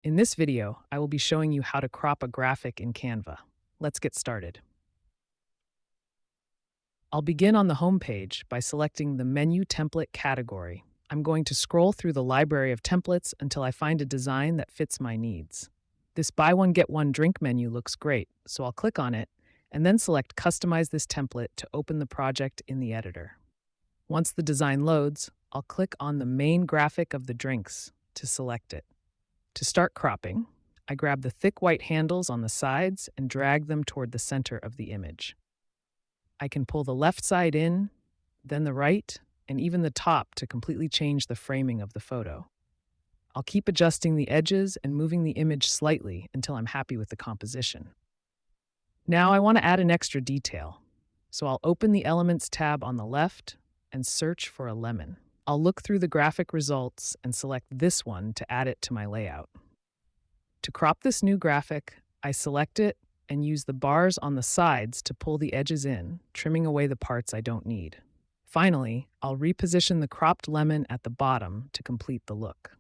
In this video, I will be showing you how to crop a graphic in Canva. Let's get started. I'll begin on the home page by selecting the Menu Template category. I'm going to scroll through the library of templates until I find a design that fits my needs. This buy one get one drink menu looks great, so I'll click on it and then select Customize this template to open the project in the editor. Once the design loads, I'll click on the main graphic of the drinks to select it. To start cropping, I grab the thick white handles on the sides and drag them toward the center of the image. I can pull the left side in, then the right, and even the top to completely change the framing of the photo. I'll keep adjusting the edges and moving the image slightly until I'm happy with the composition. Now I want to add an extra detail, so I'll open the Elements tab on the left and search for a lemon. I'll look through the graphic results and select this one to add it to my layout. To crop this new graphic, I select it and use the bars on the sides to pull the edges in, trimming away the parts I don't need. Finally, I'll reposition the cropped lemon at the bottom to complete the look.